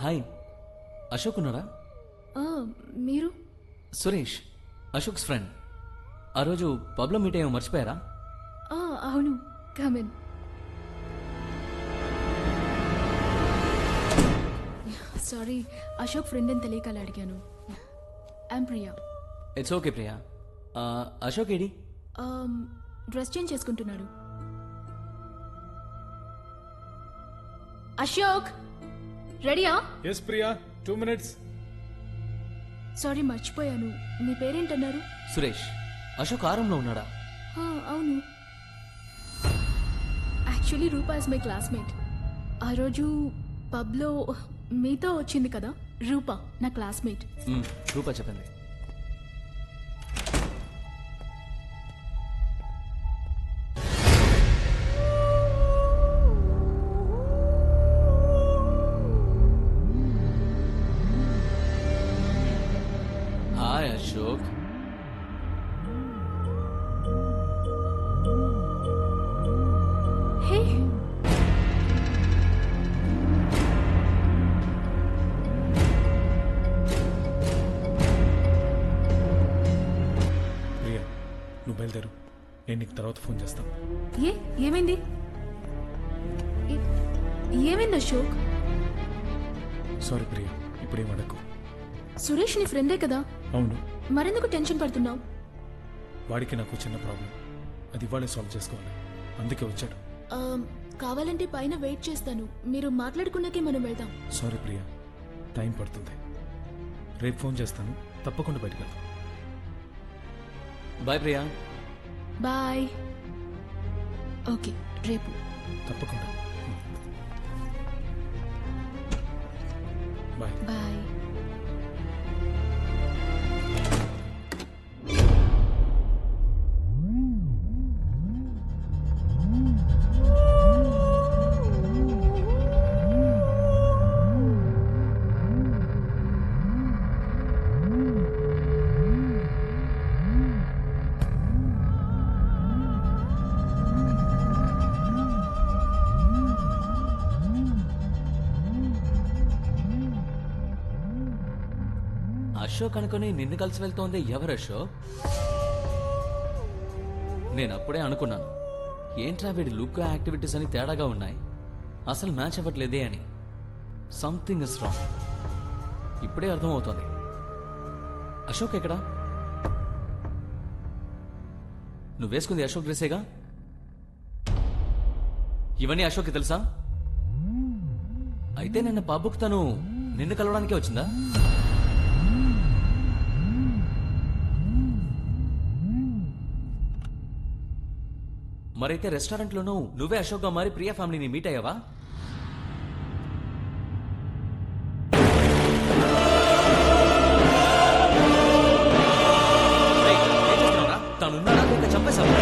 Hi, Ashok ఉన్నారా? మీరు? Suresh, అశోక్స్ friend. ఆ రోజు పబ్లో మీట్ అయ్యో మర్చిపోయారా? అవును, కమిన్. సారీ, అశోక్ ఫ్రెండ్ అని తెలియక అలా అడిగాను. I'm Priya. It's okay Priya. Ashok AD? Dress change చేసుకుంటున్నాడు. అశోక్ రెడీయా? Yes Priya, 2 minutes. సారీ, మర్చిపోయాను. మీ పేరేంటన్నారు? సురేష్. అశోక్ ఆరంలో ఉన్నాడా? అవును. Actually Rupa is my classmate. ఆ రోజు పబ్లో మీతో వచ్చింది కదా రూపా, నా క్లాస్మేట్. రూపా చెప్పింది. హాయ్ అశోక్. హే, ప్రియా, నువ్వు బయలుదేరు. నేను నీకు తర్వాత ఫోన్ చేస్తాను. ఏమైంది? ఏమైంది అశోక్? సారీ ప్రియా, ఇప్పుడేం అడగకు. సురేష్ నీ ఫ్రెండే కదా, అవును, మరెందుకు టెన్షన్ పడుతున్నావు? వాడికి నాకు చిన్న ప్రాబ్లం, అది ఇవాళే సాల్వ్ చేసుకోవాలి, అందుకే వచ్చాడు. కావాలంటే పైన వెయిట్ చేస్తాను, మీరు మాట్లాడుకున్నాకే మనం వెళ్దాం. సారీ ప్రియా, టైం పడుతుంది. రేపు ఫోన్ చేస్తాను, తప్పకుండా బయటకు వెళ్దాం. బాయ్ ప్రియా. బాయ్. ఓకే, రేపు. తప్పకుండా. బాయ్. బాయ్. అశోక్ అనుకుని నిన్ను కలిసి వెళ్తోంది ఎవరు అశోక్? నేను అప్పుడే అనుకున్నాను, ఏంట్రా వీడి లుక్ యాక్టివిటీస్ అని తేడాగా ఉన్నాయి, అసలు మ్యాచ్ అవ్వట్లేదే అని. Something is wrong. ఇప్పుడే అర్థమవుతోంది. అశోక్ ఎక్కడా? నువ్వు వేసుకుంది అశోక్ డ్రెస్సేగా? ఇవన్నీ అశోక్కి తెలుసా? అయితే నిన్న పబ్బుకు తను నిన్ను కలవడానికే వచ్చిందా? మరైతే రెస్టారెంట్లోనూ నువ్వే అశోక్గా మారి ప్రియా ఫ్యామిలీని మీట్ అయ్యావా? తనున్నాడా లేక చంపేశావా?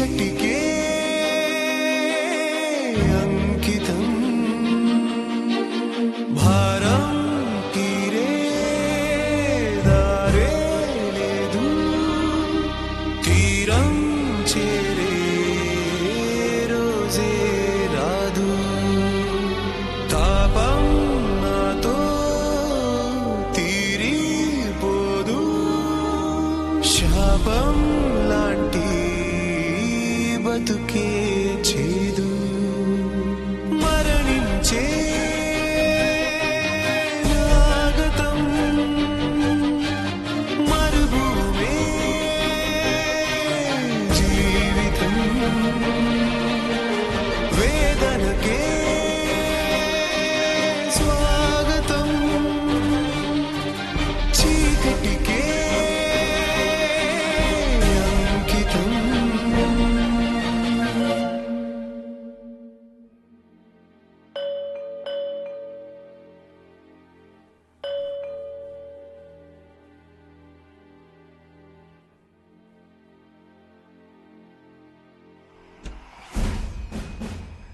చీకటికే అంకితం భారం తీరే దారే లేదు తీరం చేరే రోజే రాదు తాపం నాతో తీరిపోదు శాపం లాంటి బతుకే చేదు మరణించే నాగతం మరుభూమే జీవితం వేదనకే స్వాగతం చీకటికే అంకితం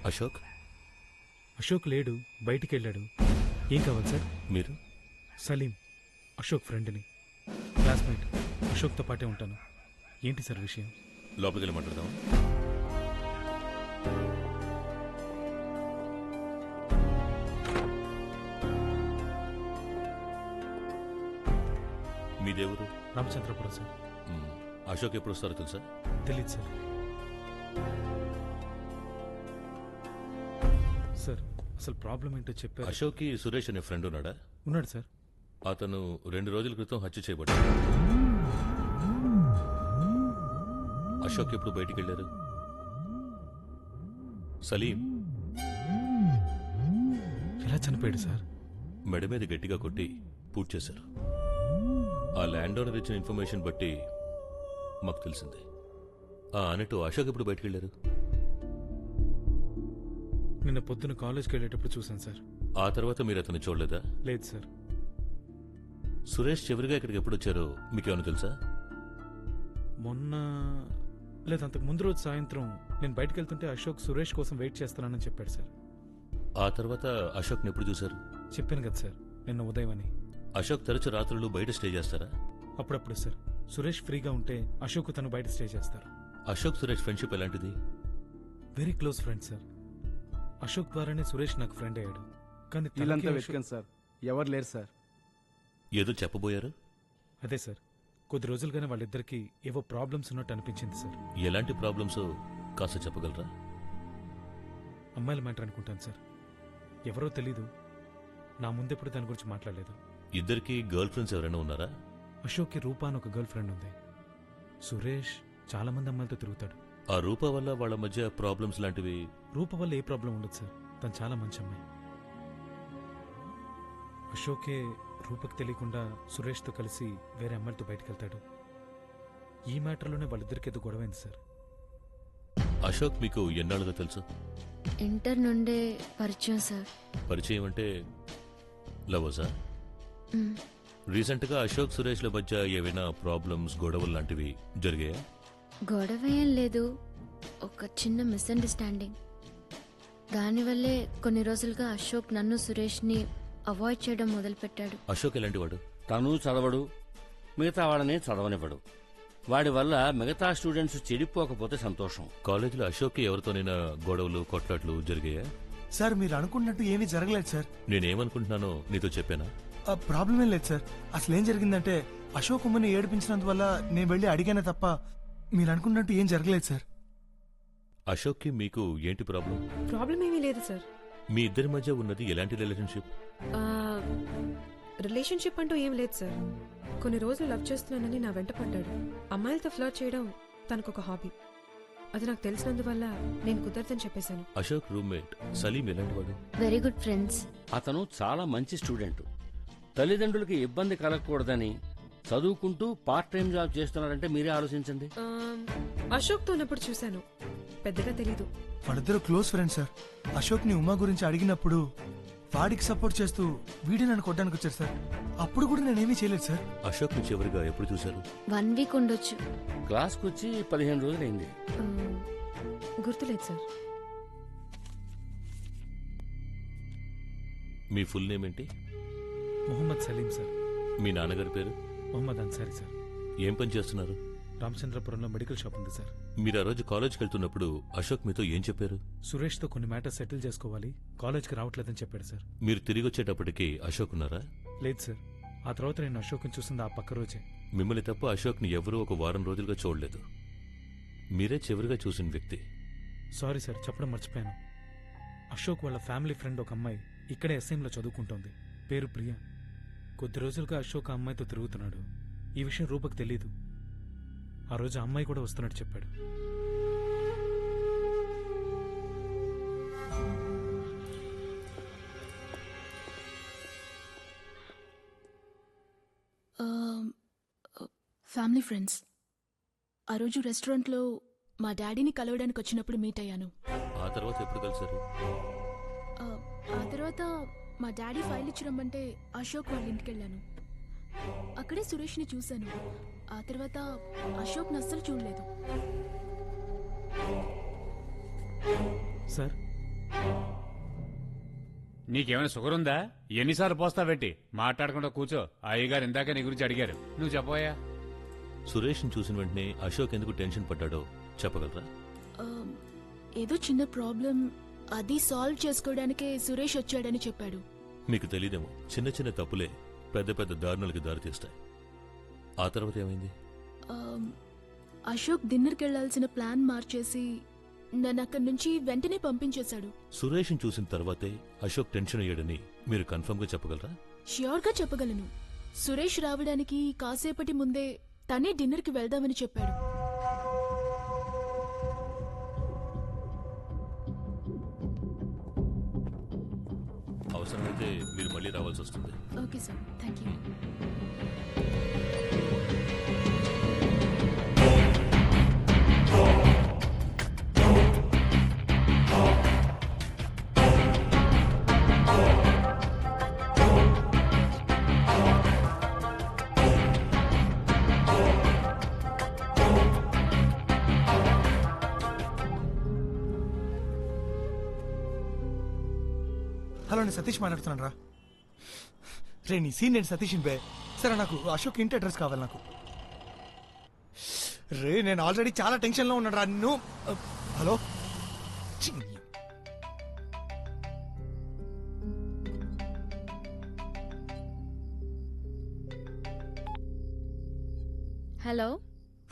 అశోక్, అశోక్ లేడు, బయటికి వెళ్ళాడు. ఏం కావాలి సార్? మీరు? సలీం, అశోక్ ఫ్రెండ్ని, క్లాస్మేట్. అశోక్తో పాటే ఉంటాను. ఏంటి సార్ విషయం? లోపలికి వెళ్ళి మాట్లాడదామా? మీ దేవుడు? రామచంద్రపురం సార్. అశోక్ ఎప్పుడు వస్తారో తెలుసా? తెలీదు సార్. సార్ అసలు ప్రాబ్లం ఏంటో చెప్పారు? అశోక్కి సురేష్ అనే ఫ్రెండ్ ఉన్నాడా? ఉన్నాడు సార్. అతను 2 రోజుల క్రితం హత్య చేయబడ్డాడు. అశోక్ ఎప్పుడు బయటికి వెళ్ళారు? సలీం ఎలా చనిపోయాడు సార్? మెడ మీద గట్టిగా కొట్టి పూర్తి చేశారు. ఆ ల్యాండ్ ఓనర్ ఇచ్చిన ఇన్ఫర్మేషన్ బట్టి మాకు తెలిసింది. అన్నట్టు అశోక్ ఎప్పుడు బయటికి వెళ్ళారు? నిన్న పొద్దున కాలేజ్కి వెళ్ళేటప్పుడు చూశాను సార్. ఆ తర్వాత మీరు అతన్ని చూడలేదా? లేదు సార్. సురేష్ చివరిగా ఇక్కడికి ఎప్పుడు వచ్చారో మీకేమైనా తెలుసా? మొన్న లేదు, అంతకు ముందు రోజు సాయంత్రం నేను బయటకు వెళ్తుంటే అశోక్ సురేష్ కోసం వెయిట్ చేస్తున్నానని చెప్పాడు సార్. ఆ తర్వాత అశోక్ని ఎప్పుడు చూశారు? చెప్పాను కదా సార్, నిన్న ఉదయం అని. అశోక్ తరచు రాత్రులు బయట స్టే చేస్తారా? అప్పుడప్పుడు సార్. సురేష్ ఫ్రీగా ఉంటే అశోక్ తను బయట స్టే చేస్తారు. అశోక్ సురేష్ ఫ్రెండ్షిప్ ఎలాంటిది? Very close friend sir. Ashok ద్వారానే సురేష్ నాకు ఫ్రెండ్ అయ్యాడు. కానీ తనకి వీళ్ళంతా అశోక్- వెతికాను సార్, ఎవరు లేరు సార్. ఏదో చెప్పబోయారు? అదే సార్, కొద్ది రోజులుగానే వాళ్ళిద్దరికి ఏవో ప్రాబ్లమ్స్ ఉన్నట్టు అనిపించింది సార్. ఎలాంటి ప్రాబ్లమ్స్ కాస్త చెప్పగలరా? అమ్మాయిల మ్యాటర్ అనుకుంటాను సార్. ఎవరో తెలీదు, నా ముందెప్పుడు దాని గురించి మాట్లాడలేదు. ఇద్దరికి గర్ల్ ఫ్రెండ్స్ ఎవరైనా ఉన్నారా? అశోక్కి రూపా అని ఒక గర్ల్ ఫ్రెండ్ ఉంది. సురేష్ చాలా మంది అమ్మాయిలతో తిరుగుతాడు. ఆ రూప వల్ల వాళ్ళ మధ్య ప్రాబ్లమ్స్ లాంటివి? రూప వల్ల ఏ ప్రాబ్లం ఉండదు సార్, తను చాలా మంచి అమ్మాయి. అశోకే రూపకి తెలియకుండా సురేష్తో కలిసి వేరే అమ్మాయిలతో బయటకు వెళ్తాడు. ఈ మ్యాటర్లోనే వాళ్ళిద్దరికి ఏదో గొడవైంది సార్. అశోక్ మీకు ఎన్నాళ్ళుగా తెలుసు? ఇంటర్ నుండే పరిచయం సార్. పరిచయం అంటే లవర్సా? మ్, రీసెంట్గా అశోక్ సురేష్ల మధ్య ఏవైనా ప్రాబ్లమ్స్, గొడవలు లాంటివి జరిగాయా? గొడవ ఏం లేదు, ఒక చిన్న మిస్అండర్స్టాండింగ్. దానివల్లే కొన్ని రోజులుగా అశోక్ నన్ను సురేష్ని అవాయిడ్ చేయడం మొదలుపెట్టాడు. అశోక్ ఎలాంటి వాడు? తను చదవడు, మిగతా వాళ్ళని చదవనివ్వడు. వాడి వల్ల మిగతా స్టూడెంట్స్ చెడిపోకపోతే సంతోషం. కాలేజీలో అశోక్కి ఎవరితోనైనా గొడవలు, కొట్లాట్లు జరిగాయా? సార్ మీరు అనుకున్నట్టు ఏమీ జరగలేదు సార్. నేనేమనుకుంటున్నానో నీతో చెప్పానా? ఆ ప్రాబ్లం ఏం లేదు సార్. అసలు ఏం జరిగిందంటే అశోక్ ఉమ్మని ఏడిపించినందువల్ల నేను వెళ్ళి అడిగానే తప్ప మీరు అనుకున్నట్టు ఏం జరగలేదు సార్. అశోక్కి మీకు ఏంటి ప్రాబ్లం? ప్రాబ్లం ఏమీ లేదు సార్. మీ ఇద్దరి మధ్య ఉన్నది ఎలాంటి రిలేషన్షిప్? రిలేషన్షిప్ అంటూ ఏం లేదు సార్. కొన్ని రోజులు లవ్ చేస్తున్నానని నా వెంట పడ్డాడు. అమ్మాయిలతో ఫ్లర్ట్ చేయడం తనకొక హాబీ. అది నాకు తెలిసినందువల్ల నేను కుదరదని చెప్పేశాను. అశోక్ రూమ్మేట్ సలీం ఎలాంటి వాడు? Very good friends. అతను చాలా మంచి స్టూడెంట్. తల్లిదండ్రులకి ఇబ్బంది కలగకూడదని చదువుకుంటూ పార్ట్ టైం జాబ్ చేస్తున్నాడంటే మీరే ఆలోచించండి. అశోక్తో ఉన్నప్పుడు చూశాను, పెద్దగా తెలీదు. వాళ్ళిద్దరు క్లోజ్ ఫ్రెండ్స్ సార్. అశోక్ ని ఉమా గురించి అడిగినప్పుడు వాడికి సపోర్ట్ చేస్తూ వీడే నన్ను కొట్టడానికి వచ్చారు సార్. అప్పుడు కూడా నేనేమీ చేయలేదు సార్. అశోక్ ని చివరిగా ఎప్పుడు చూశారు? 1 వీక్ ఉండొచ్చు. క్లాస్కి వచ్చి 15 రోజులైంది. గుర్తులేదు సార్. మీ ఫుల్ నేమ్ ఏంటి? మొహమ్మద్ సలీం సార్. మీ నాన్నగారి పేరు? మొహమ్మద్ అన్సారీ సార్. ఏం పని చేస్తున్నారు? రామచంద్రపురంలో మెడికల్ షాప్ ఉంది సార్. మీరు ఆ రోజు కాలేజ్కి వెళ్తున్నప్పుడు అశోక్ మీతో ఏం చెప్పారు? సురేష్తో కొన్ని మ్యాటర్స్ సెటిల్ చేసుకోవాలి, కాలేజ్కి రావట్లేదని చెప్పాడు సార్. మీరు తిరిగి వచ్చేటప్పటికి అశోక్ ఉన్నారా? లేదు సార్. ఆ తర్వాత నేను అశోక్ని చూసింది ఆ పక్క రోజే. మిమ్మల్ని తప్ప అశోక్ని ఎవరూ ఒక వారం రోజులుగా చూడలేదు. మీరే చివరిగా చూసిన వ్యక్తి. సారీ సార్, చెప్పడం మర్చిపోయాను. అశోక్ వాళ్ళ ఫ్యామిలీ ఫ్రెండ్ ఒక అమ్మాయి ఇక్కడే ఎస్ఐంలో చదువుకుంటోంది. పేరు ప్రియ. కొద్ది రోజులుగా అశోక్ ఆ అమ్మాయితో తిరుగుతున్నాడు. ఈ విషయం రూపకు తెలీదు. ఆ రోజు ఆ అమ్మాయి కూడా వస్తున్నట్టు చెప్పాడు. Family friends. ఆ రోజు రెస్టారెంట్లో మా డాడీని కలవడానికి వచ్చినప్పుడు మీట్ అయ్యాను. ఆ తర్వాత ఎప్పుడు కలిశారు? ఆ తర్వాత మా డాడీ ఫైల్ ఇచ్చి రమ్మంటే అశోక్ వాళ్ళ ఇంటికి వెళ్ళాను. అక్కడే సురేష్ని చూశాను. ఆ తర్వాత అశోక్ అస్సలు చూడలేదు. సార్, నీకేమైనా షుగర్ ఉందా? ఎన్నిసార్లు పోస్తా పెట్టి మాట్లాడకుండా కూర్చో. అయ్యగారు ఇందాక నీ గురించి అడిగారు, నువ్వు చెప్పబోయా. సురేష్ని చూసిన వెంటనే అశోక్ ఎందుకు టెన్షన్ పడ్డాడో చెప్పగలరా? ఏదో చిన్న ప్రాబ్లం, అది సాల్వ్ చేసుకోవడానికే సురేష్ వచ్చాడని చెప్పాడు. మీకు తెలియదేమో, చిన్న చిన్న తప్పులే పెద్ద పెద్ద దారుణాలకి దారితీస్తాయి. ఆ తర్వాత ఏమైంది? అశోక్ డిన్నర్కి వెళ్లాల్సిన ప్లాన్ మార్చేసి నన్ను అక్కడి నుంచి వెంటనే పంపించేశాడు. సురేష్ని చూసిన తర్వాతే అశోక్ టెన్షన్ అయ్యాడని మీరు కన్ఫర్మ్ గా చెప్పగలరా? ష్యూర్గా చెప్పగలను. సురేష్ రావడానికి కాసేపటి ముందే తనే డిన్నర్కి వెళ్దామని చెప్పాడు. అవసరమైతే మీరు మళ్ళీ రావాల్సి వస్తుంది. Okay sir, thank you. Hello, నేను సతీష్ మాట్లాడుతున్నాను రా. రే, నీ సీన్ నేను సతీష్ బే. సరే, నాకు అశోక్ ఇంటి అడ్రస్ కావాలి నాకు. రే, నేను ఆల్రెడీ చాలా టెన్షన్లో ఉన్నాడు రా. నిన్ను హలో. హలో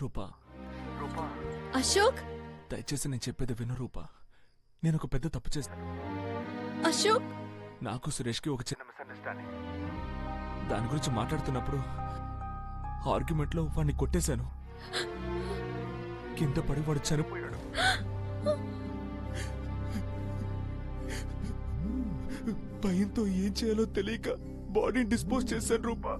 రూపా, అశోక్. దయచేసి నేను చెప్పేది విను రూపా. నేను ఒక పెద్ద తప్పు చేశాను. అశోక్, నాకు సురేష్కి ఒక చిన్న మిస్అండర్స్టాండింగ్. దాని గురించి మాట్లాడుతున్నప్పుడు ఆర్గ్యుమెంట్లో వాడిని కొట్టేశాను. కింద పడి వాడు చనిపోయాడు. భయంతో ఏం చేయాలో తెలియక బాడీని డిస్పోజ్ చేశాను రూపా.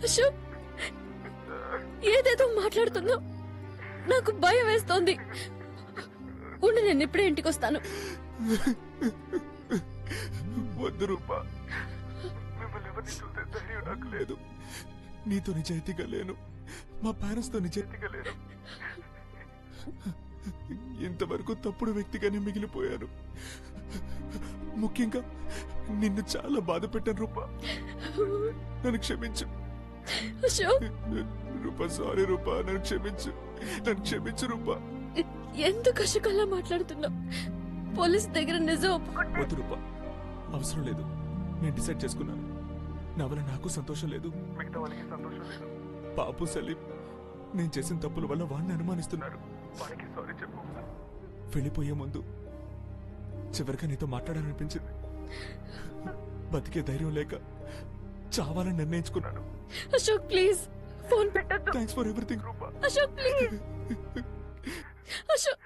అశోక్, ఏదేదో మాట్లాడుతున్నావు. నాకు భయం వేస్తోంది. ఉండు, నేను ఇప్పుడే ఇంటికి వస్తాను. వద్దు రూపా, మిమ్మల్ని ఎవరిని చూసే ధైర్యం నాకు లేదు. నీతో నిజాయితీగా లేను, మా పేరెంట్స్తో నిజాయితీగా లేను. ఇంతవరకు తప్పుడు వ్యక్తిగానే మిగిలిపోయాను. ముఖ్యంగా నిన్ను చాలా బాధ పెట్టాను రూపా. నన్ను క్షమించు అశోక్. రూపా, సారీ రూపా, నన్ను క్షమించు. నన్ను క్షమించు రూపా. ఎందుకు అశోక్ అలా మాట్లాడుతున్నావు? పోలీస్ దగ్గర నిజం ఒప్పుకుంటా. వద్దు రూపా, అవసరం లేదు. నేను డిసైడ్ చేసుకున్నాను. నా వల్ల నాకు సంతోషం లేదు, మిగతా వాళ్ళకి సంతోషం లేదు. పాపు సలీం నేను చేసిన తప్పుల వల్ల వాడిని అనుమానిస్తున్నారు. వాడికి సారీ చెప్పు. వెళ్ళిపోయే ముందు చివరిగా నీతో మాట్లాడాలనిపించింది. బతికే ధైర్యం లేక చావాలని నిర్ణయించుకున్నాను. అశోక్ ప్లీజ్ ఫోన్ పెట్టొద్దు. Thanks for everything Rupa. Ashok please. Ashok